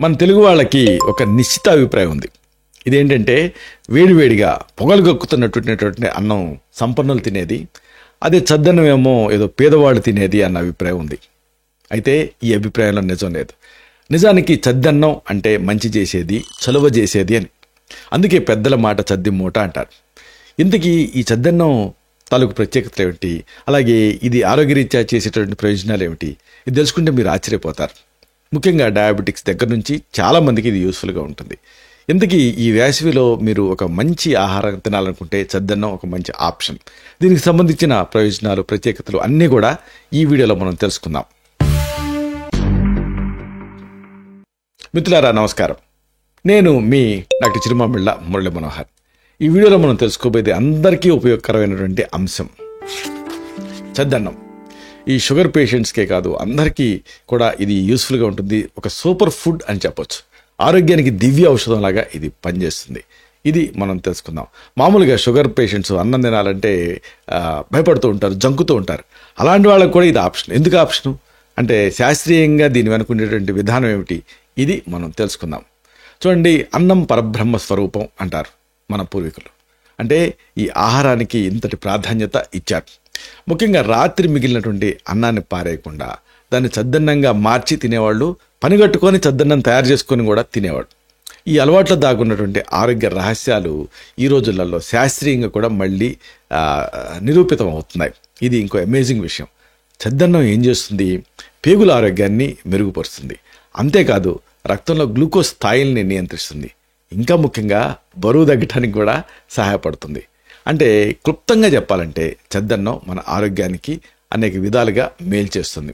మన తెలుగు వాళ్ళకి ఒక నిశ్చిత అభిప్రాయం ఉంది. ఇదేంటంటే వేడివేడిగా పొగలు కక్కుతున్నటువంటి అన్నం సంపన్నులు తినేది, అదే చద్దన్నం ఏమో ఏదో పేదవాళ్ళు తినేది అన్న అభిప్రాయం ఉంది. అయితే ఈ అభిప్రాయంలో నిజం లేదు. నిజానికి చద్దన్నం అంటే మంచి చేసేది, చలువ చేసేది అని. అందుకే పెద్దల మాట చద్ది మూట అంటారు. ఇంతకీ ఈ చద్దన్నం తాలూకు ప్రత్యేకతలు ఏమిటి, అలాగే ఇది ఆరోగ్యరీత్యా చేసేటువంటి ప్రయోజనాలు ఏమిటి, ఇది తెలుసుకుంటే మీరు ఆశ్చర్యపోతారు. ముఖ్యంగా డయాబెటిక్స్ దగ్గర నుంచి చాలామందికి ఇది యూస్ఫుల్గా ఉంటుంది. ఇంతకీ ఈ వేసవిలో మీరు ఒక మంచి ఆహారం తినాలనుకుంటే చద్దన్నం ఒక మంచి ఆప్షన్. దీనికి సంబంధించిన ప్రయోజనాలు, ప్రత్యేకతలు అన్నీ కూడా ఈ వీడియోలో మనం తెలుసుకుందాం. మిత్రులారా నమస్కారం, నేను మీ డాక్టర్ చిరుమామిళ్ళ మురళీ మనోహర్. ఈ వీడియోలో మనం తెలుసుకోబోయేది అందరికీ ఉపయోగకరమైనటువంటి అంశం చద్దన్నం. ఈ షుగర్ పేషెంట్స్కే కాదు, అందరికీ కూడా ఇది యూస్ఫుల్గా ఉంటుంది. ఒక సూపర్ ఫుడ్ అని చెప్పొచ్చు. ఆరోగ్యానికి దివ్య ఔషధం లాగా ఇది పనిచేస్తుంది. ఇది మనం తెలుసుకుందాం. మామూలుగా షుగర్ పేషెంట్స్ అన్నం తినాలంటే భయపడుతూ ఉంటారు, జంకుతూ ఉంటారు. అలాంటి వాళ్ళకు కూడా ఇది ఆప్షన్. ఎందుకు ఆప్షను అంటే శాస్త్రీయంగా దీని వెనుకునేటువంటి విధానం ఏమిటి, ఇది మనం తెలుసుకుందాం. చూడండి, అన్నం పరబ్రహ్మ స్వరూపం అంటారు మన పూర్వీకులు. అంటే ఈ ఆహారానికి ఇంతటి ప్రాధాన్యత ఇచ్చారు. ముఖ్యంగా రాత్రి మిగిలినటువంటి అన్నాన్ని పారేయకుండా దాన్ని చద్దన్నంగా మార్చి తినేవాళ్ళు, పనిగట్టుకొని చద్దన్నం తయారు చేసుకొని కూడా తినేవాడు. ఈ అలవాట్లో దాగున్నటువంటి ఆరోగ్య రహస్యాలు ఈ రోజులలో శాస్త్రీయంగా కూడా మళ్ళీ నిరూపితం అవుతున్నాయి. ఇది ఇంకో అమేజింగ్ విషయం. చద్దన్నం ఏం చేస్తుంది, పేగుల ఆరోగ్యాన్ని మెరుగుపరుస్తుంది. అంతేకాదు రక్తంలో గ్లూకోజ్ స్థాయిల్ని నియంత్రిస్తుంది. ఇంకా ముఖ్యంగా బరువు తగ్గడానికి కూడా సహాయపడుతుంది. అంటే క్లుప్తంగా చెప్పాలంటే చద్దన్నం మన ఆరోగ్యానికి అనేక విధాలుగా మేలు చేస్తుంది.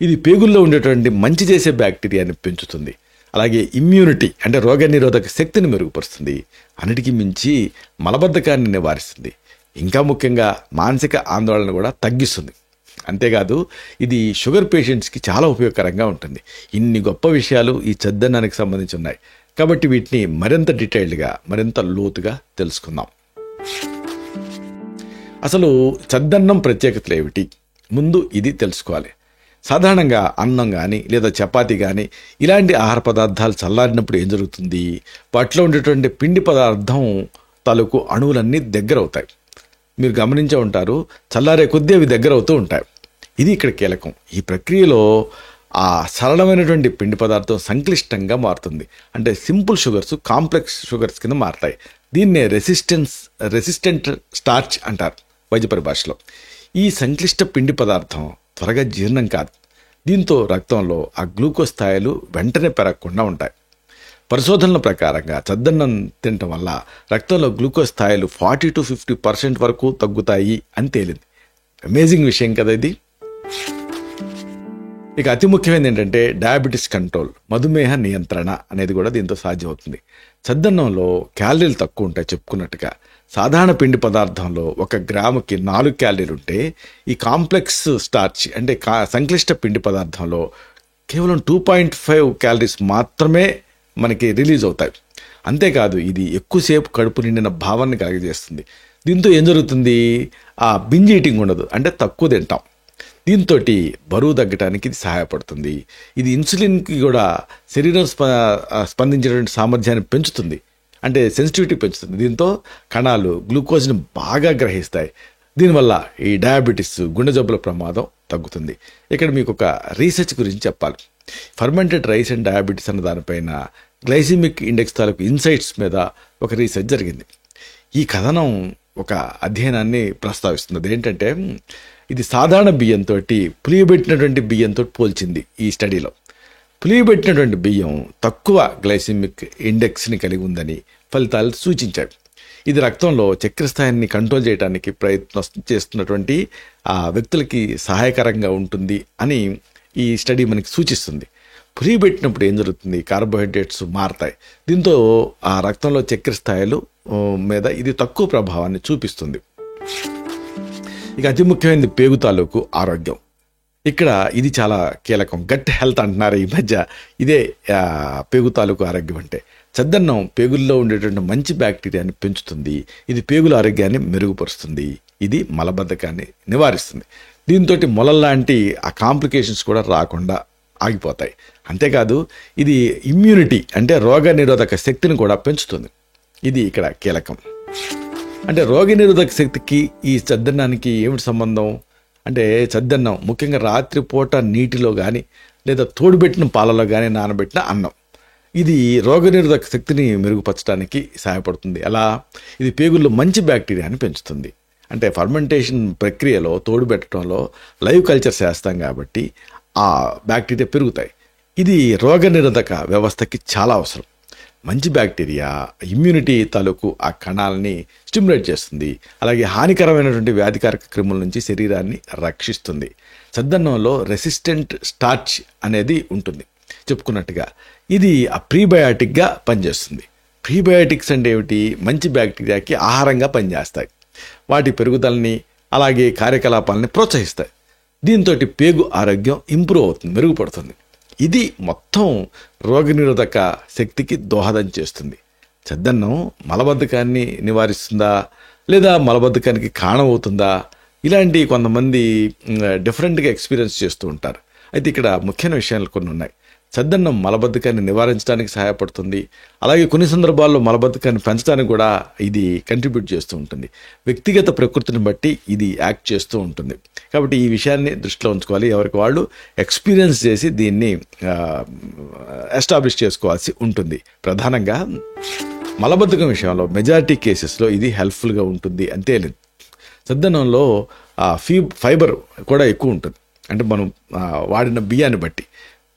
ఇది పేగుల్లో ఉండేటువంటి మంచి చేసే బ్యాక్టీరియాని పెంచుతుంది. అలాగే ఇమ్యూనిటీ అంటే రోగ నిరోధక శక్తిని మెరుగుపరుస్తుంది. అన్నిటికీ మించి మలబద్ధకాన్ని నివారిస్తుంది. ఇంకా ముఖ్యంగా మానసిక ఆందోళన కూడా తగ్గిస్తుంది. అంతేకాదు ఇది షుగర్ పేషెంట్స్కి చాలా ఉపయోగకరంగా ఉంటుంది. ఇన్ని గొప్ప విషయాలు ఈ చద్దన్నానికి సంబంధించి ఉన్నాయి. కాబట్టి వీటిని మరింత డీటెయిల్డ్గా, మరింత లోతుగా తెలుసుకుందాం. అసలు చద్దన్నం ప్రత్యేకతలు ఏమిటి, ముందు ఇది తెలుసుకోవాలి. సాధారణంగా అన్నం కానీ లేదా చపాతీ కానీ ఇలాంటి ఆహార పదార్థాలు చల్లారినప్పుడు ఏం జరుగుతుంది, వాటిలో ఉండేటువంటి పిండి పదార్థం తాలూకు అణువులన్నీ దగ్గర అవుతాయి. మీరు గమనించే ఉంటారు, చల్లారే కొద్దీ అవి దగ్గర అవుతూ ఉంటాయి. ఇది ఇక్కడ కీలకం. ఈ ప్రక్రియలో ఆ సరళమైనటువంటి పిండి పదార్థం సంక్లిష్టంగా మారుతుంది. అంటే సింపుల్ షుగర్స్ కాంప్లెక్స్ షుగర్స్ కింద మారుతాయి. దీన్నే రెసిస్టెంట్ స్టార్చ్ అంటారు వైద్య పరిభాషలో. ఈ సంక్లిష్ట పిండి పదార్థం త్వరగా జీర్ణం కాదు. దీంతో రక్తంలో ఆ గ్లూకోజ్ స్థాయిలు వెంటనే పెరగకుండా ఉంటాయి. పరిశోధనల ప్రకారంగా చద్దన్నం తినటం వల్ల రక్తంలో గ్లూకోజ్ స్థాయిలు 40 to 50% వరకు తగ్గుతాయి అని తేలింది. అమేజింగ్ విషయం కదా ఇది. ఇక అతి ముఖ్యమైనది ఏంటంటే డయాబెటీస్ కంట్రోల్, మధుమేహ నియంత్రణ అనేది కూడా దీంతో సాధ్యమవుతుంది. చద్దన్నంలో క్యాలరీలు తక్కువ ఉంటాయి చెప్పుకున్నట్టుగా. సాధారణ పిండి పదార్థంలో 1 గ్రాముకి 4 క్యాలరీలు ఉంటే ఈ కాంప్లెక్స్ స్టార్చ్ అంటే సంక్లిష్ట పిండి పదార్థంలో కేవలం 2.5 క్యాలరీస్ మాత్రమే మనకి రిలీజ్ అవుతాయి. అంతేకాదు ఇది ఎక్కువసేపు కడుపు నిండిన భావాన్ని కలుగజేస్తుంది. దీంతో ఏం జరుగుతుంది, ఆ బింజ్ ఈటింగ్ ఉండదు, అంటే తక్కువ తింటాం. దీంతో బరువు తగ్గడానికి ఇది సహాయపడుతుంది. ఇది ఇన్సులిన్కి కూడా శరీరం స్పందించేటువంటి సామర్థ్యాన్ని పెంచుతుంది, అంటే సెన్సిటివిటీ పెంచుతుంది. దీంతో కణాలు గ్లూకోజ్ని బాగా గ్రహిస్తాయి. దీనివల్ల ఈ డయాబెటీస్, గుండె జబ్బుల ప్రమాదం తగ్గుతుంది. ఇక్కడ మీకు ఒక రీసెర్చ్ గురించి చెప్పాలి. ఫర్మెంటెడ్ రైస్ అండ్ డయాబెటీస్ అన్న దానిపైన గ్లైసిమిక్ ఇండెక్స్ తాలూకు ఇన్సైట్స్ మీద ఒక రీసెర్చ్ జరిగింది. ఈ కథనం ఒక అధ్యయనాన్ని ప్రస్తావిస్తుంది. అదేంటంటే ఇది సాధారణ బియ్యంతో పులియబెట్టినటువంటి బియ్యంతో పోల్చింది. ఈ స్టడీలో పులియబెట్టినటువంటి బియ్యం తక్కువ గ్లైసిమిక్ ఇండెక్స్ని కలిగి ఉందని ఫలితాలు సూచించాయి. ఇది రక్తంలో చక్కెర స్థాయిని కంట్రోల్ చేయడానికి ప్రయత్నం చేస్తున్నటువంటి ఆ వ్యక్తులకి సహాయకరంగా ఉంటుంది అని ఈ స్టడీ మనకి సూచిస్తుంది. పులియబెట్టినప్పుడు ఏం జరుగుతుంది, కార్బోహైడ్రేట్స్ మారతాయి. దీంతో ఆ రక్తంలో చక్కెర స్థాయిలు మీద ఇది తక్కువ ప్రభావాన్ని చూపిస్తుంది. ఇక అతి ముఖ్యమైనది పేగు తాలూకు ఆరోగ్యం. ఇక్కడ ఇది చాలా కీలకం. గట్ హెల్త్ అంటున్నారు ఈ మధ్య. ఇదే పేగు తాలూకు ఆరోగ్యం అంటే. చద్దన్నం పేగుల్లో ఉండేటువంటి మంచి బ్యాక్టీరియాని పెంచుతుంది. ఇది పేగుల ఆరోగ్యాన్ని మెరుగుపరుస్తుంది. ఇది మలబద్ధకాన్ని నివారిస్తుంది. దీంతో మొలల్లాంటి ఆ కాంప్లికేషన్స్ కూడా రాకుండా ఆగిపోతాయి. అంతేకాదు ఇది ఇమ్యూనిటీ అంటే రోగ నిరోధక శక్తిని కూడా పెంచుతుంది. ఇది ఇక్కడ కీలకం. అంటే రోగ నిరోధక శక్తికి ఈ చద్దన్నానికి ఏమిటి సంబంధం అంటే, చద్దన్నం ముఖ్యంగా రాత్రిపూట నీటిలో కానీ లేదా తోడుబెట్టిన పాలలో కానీ నానబెట్టిన అన్నం. ఇది రోగనిరోధక శక్తిని మెరుగుపరచడానికి సహాయపడుతుంది. ఎలా? ఇది పేగుల్లో మంచి బ్యాక్టీరియాని పెంచుతుంది. అంటే ఫర్మెంటేషన్ ప్రక్రియలో తోడుబెట్టడంలో లైవ్ కల్చర్స్ చేస్తాం కాబట్టి ఆ బ్యాక్టీరియా పెరుగుతాయి. ఇది రోగనిరోధక వ్యవస్థకి చాలా అవసరం. మంచి బ్యాక్టీరియా ఇమ్యూనిటీ తాలూకు ఆ కణాలని స్టిమ్యులేట్ చేస్తుంది. అలాగే హానికరమైనటువంటి వ్యాధికారక క్రిముల నుంచి శరీరాన్ని రక్షిస్తుంది. చద్దన్నంలో రెసిస్టెంట్ స్టార్చ్ అనేది ఉంటుంది చెప్పుకున్నట్టుగా. ఇది ఆ ప్రీబయాటిక్గా పనిచేస్తుంది. ప్రీబయాటిక్స్ అంటే ఏమిటి? మంచి బ్యాక్టీరియాకి ఆహారంగా పనిచేస్తాయి. వాటి పెరుగుదలని అలాగే కార్యకలాపాలని ప్రోత్సహిస్తాయి. దీంతో పేగు ఆరోగ్యం ఇంప్రూవ్ అవుతుంది, మెరుగుపడుతుంది. ఇది మొత్తం రోగనిరోధక శక్తికి దోహదం చేస్తుంది. చద్దన్నం మలబద్ధకాన్ని నివారిస్తుందా లేదా మలబద్ధకానికి కారణం అవుతుందా? ఇలాంటి కొంతమంది డిఫరెంట్గా ఎక్స్పీరియన్స్ చేస్తూ ఉంటారు. అయితే ఇక్కడ ముఖ్యమైన విషయాలు కొన్ని ఉన్నాయి. చద్దన్నం మలబద్ధకాన్ని నివారించడానికి సహాయపడుతుంది. అలాగే కొన్ని సందర్భాల్లో మలబద్ధకాన్ని పెంచడానికి కూడా ఇది కంట్రిబ్యూట్ చేస్తూ ఉంటుంది. వ్యక్తిగత ప్రకృతిని బట్టి ఇది యాక్ట్ చేస్తూ ఉంటుంది. కాబట్టి ఈ విషయాన్ని దృష్టిలో ఉంచుకోవాలి. ఎవరికి వాళ్ళు ఎక్స్పీరియన్స్ చేసి దీన్ని ఎస్టాబ్లిష్ చేసుకోవాల్సి ఉంటుంది. ప్రధానంగా మలబద్ధకం విషయంలో మెజారిటీ కేసెస్లో ఇది హెల్ప్ఫుల్గా ఉంటుంది అంతే లేదు. చద్దన్నంలో ఫైబర్ కూడా ఎక్కువ ఉంటుంది. అంటే మనం వాడిన బియ్యాన్ని బట్టి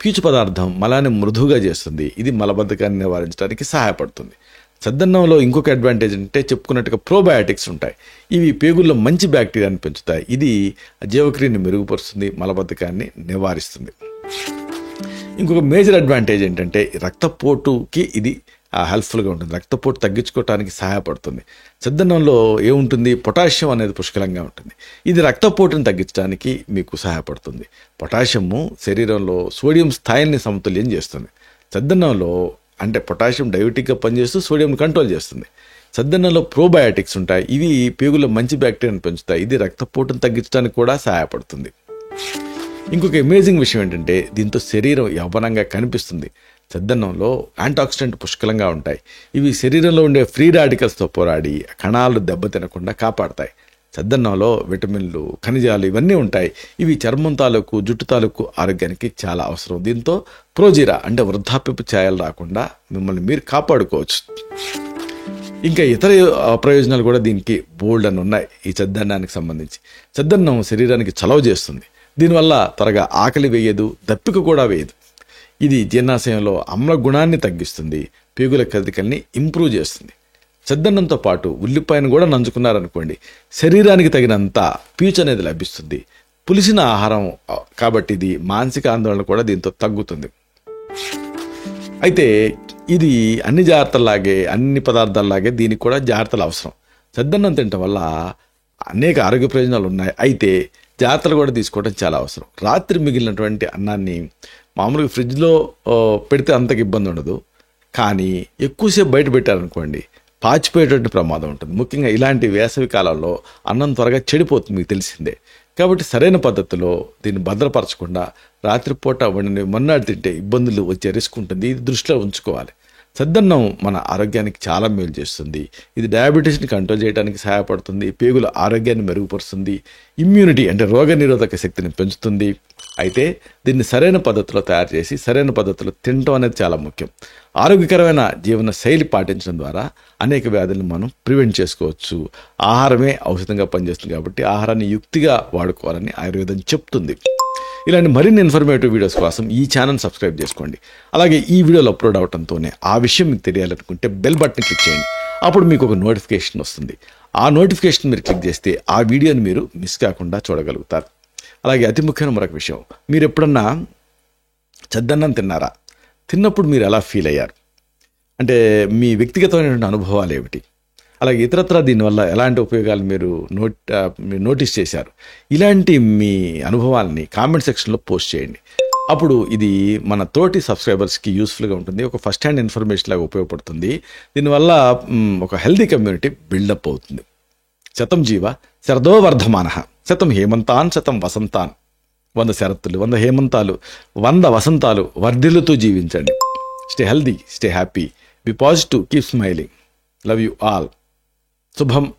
పీచు పదార్థం మలాన్ని మృదువుగా చేస్తుంది. ఇది మలబద్ధకాన్ని నివారించడానికి సహాయపడుతుంది. చద్దన్నంలో ఇంకొక అడ్వాంటేజ్ అంటే చెప్పుకున్నట్టుగా ప్రోబయాటిక్స్ ఉంటాయి. ఇవి పేగుల్లో మంచి బ్యాక్టీరియాని పెంచుతాయి. ఇది జీవక్రియని మెరుగుపరుస్తుంది, మలబద్ధకాన్ని నివారిస్తుంది. ఇంకొక మేజర్ అడ్వాంటేజ్ ఏంటంటే రక్తపోటుకి ఇది హెల్ప్ఫుల్గా ఉంటుంది. రక్తపోటు తగ్గించుకోవడానికి సహాయపడుతుంది. చద్దన్నంలో ఏముంటుంది? పొటాషియం అనేది పుష్కలంగా ఉంటుంది. ఇది రక్తపోటుని తగ్గించడానికి మీకు సహాయపడుతుంది. పొటాషియము శరీరంలో సోడియం స్థాయిని సమతుల్యం చేస్తుంది. చద్దన్నంలో అంటే పొటాషియం డైయూటిక్గా పనిచేస్తూ సోడియం కంట్రోల్ చేస్తుంది. చద్దన్నంలో ప్రోబయాటిక్స్ ఉంటాయి. ఇవి పేగుల్లో మంచి బ్యాక్టీరియాని పెంచుతాయి. ఇది రక్తపోటును తగ్గించడానికి కూడా సహాయపడుతుంది. ఇంకొక అమేజింగ్ విషయం ఏంటంటే దీంతో శరీరం యవ్వనంగా కనిపిస్తుంది. చద్దన్నంలో యాంటాక్సిడెంట్ పుష్కలంగా ఉంటాయి. ఇవి శరీరంలో ఉండే ఫ్రీ రాడికల్స్తో పోరాడి కణాలు దెబ్బతినకుండా కాపాడతాయి. చద్దన్నంలో విటమిన్లు, ఖనిజాలు ఇవన్నీ ఉంటాయి. ఇవి చర్మం తాలూకు, జుట్టు తాలూకు ఆరోగ్యానికి చాలా అవసరం. దీంతో ప్రోజీరా అంటే వృద్ధాప్యపు ఛాయలు రాకుండా మిమ్మల్ని మీరు కాపాడుకోవచ్చు. ఇంకా ఇతర ప్రయోజనాలు కూడా దీనికి బోల్డ్ అని ఉన్నాయి. ఈ చద్దన్నానికి సంబంధించి చద్దన్నం శరీరానికి చలవ చేస్తుంది. దీనివల్ల త్వరగా ఆకలి వేయదు, దప్పిక కూడా వేయదు. ఇది జీర్ణాశయంలో ఆమ్ల గుణాన్ని తగ్గిస్తుంది, పేగుల కదలికల్ని ఇంప్రూవ్ చేస్తుంది. చద్దన్నంతో పాటు ఉల్లిపాయను కూడా నంచుకున్నారనుకోండి, శరీరానికి తగినంత పీచు అనేది లభిస్తుంది. పులిసిన ఆహారం కాబట్టి ఇది మానసిక ఆందోళన కూడా దీంతో తగ్గుతుంది. అయితే ఇది అన్ని జాగ్రత్తలాగే, అన్ని పదార్థాలలాగే దీనికి కూడా జాగ్రత్తలు అవసరం. చద్దన్నం తినటం వల్ల అనేక ఆరోగ్య ప్రయోజనాలు ఉన్నాయి. అయితే జాగ్రత్తలు కూడా తీసుకోవడం చాలా అవసరం. రాత్రి మిగిలినటువంటి అన్నాన్ని మామూలుగా ఫ్రిడ్జ్లో పెడితే అంతకు ఇబ్బంది ఉండదు. కానీ ఎక్కువసేపు బయట పెట్టారనుకోండి, పాచిపోయేటువంటి ప్రమాదం ఉంటుంది. ముఖ్యంగా ఇలాంటి వేసవి కాలంలో అన్నం త్వరగా చెడిపోతుంది, మీకు తెలిసిందే. కాబట్టి సరైన పద్ధతిలో దీన్ని భద్రపరచకుండా రాత్రిపూట వండిన మన్నాడు తింటే ఇబ్బందులు వచ్చే రిస్క్ ఉంటుంది. ఇది దృష్టిలో ఉంచుకోవాలి. చద్దన్నం మన ఆరోగ్యానికి చాలా మేలు చేస్తుంది. ఇది డయాబెటీస్ని కంట్రోల్ చేయడానికి సహాయపడుతుంది. పేగుల ఆరోగ్యాన్ని మెరుగుపరుస్తుంది. ఇమ్యూనిటీ అంటే రోగ నిరోధక శక్తిని పెంచుతుంది. అయితే దీన్ని సరైన పద్ధతిలో తయారు చేసి సరైన పద్ధతిలో తినడం అనేది చాలా ముఖ్యం. ఆరోగ్యకరమైన జీవన శైలి పాటించడం ద్వారా అనేక వ్యాధులను మనం ప్రివెంట్ చేసుకోవచ్చు. ఆహారమే ఔషధంగా పనిచేస్తుంది కాబట్టి ఆహారాన్ని యుక్తిగా వాడుకోవాలని ఆయుర్వేదం చెప్తుంది. ఇలాంటి మరిన్ని ఇన్ఫర్మేటివ్ వీడియోస్ కోసం ఈ ఛానల్ సబ్స్క్రైబ్ చేసుకోండి. అలాగే ఈ వీడియోలు అప్లోడ్ అవడంతోనే ఆ విషయం మీకు తెలియాలనుకుంటే బెల్ బటన్ క్లిక్ చేయండి. అప్పుడు మీకు ఒక నోటిఫికేషన్ వస్తుంది. ఆ నోటిఫికేషన్ మీరు క్లిక్ చేస్తే ఆ వీడియోని మీరు మిస్ కాకుండా చూడగలుగుతారు. అలాగే అతి ముఖ్యమైన మరొక విషయం, మీరు ఎప్పుడన్నా చద్దన్నం తిన్నారా? తిన్నప్పుడు మీరు ఎలా ఫీల్ అయ్యారు? అంటే మీ వ్యక్తిగతమైనటువంటి అనుభవాలు ఏమిటి? అలాగే ఇతరత్రా దీనివల్ల ఎలాంటి ఉపయోగాలు మీరు నోటీస్ చేశారు? ఇలాంటి మీ అనుభవాలని కామెంట్ సెక్షన్లో పోస్ట్ చేయండి. అప్పుడు ఇది మన తోటి సబ్స్క్రైబర్స్కి యూస్ఫుల్గా ఉంటుంది. ఒక ఫస్ట్ హ్యాండ్ ఇన్ఫర్మేషన్ లాగా ఉపయోగపడుతుంది. దీనివల్ల ఒక హెల్దీ కమ్యూనిటీ బిల్డప్ అవుతుంది. శతం జీవ శరదో వర్ధమానః, శతం హేమంతాన్ శతం వసంతాన్. 100 శరత్తులు, 100 హేమంతాలు, 100 వసంతాలు వర్ధిల్లుతూ జీవించండి. Stay healthy, stay happy, be positive, keep smiling. Love you all. శుభం.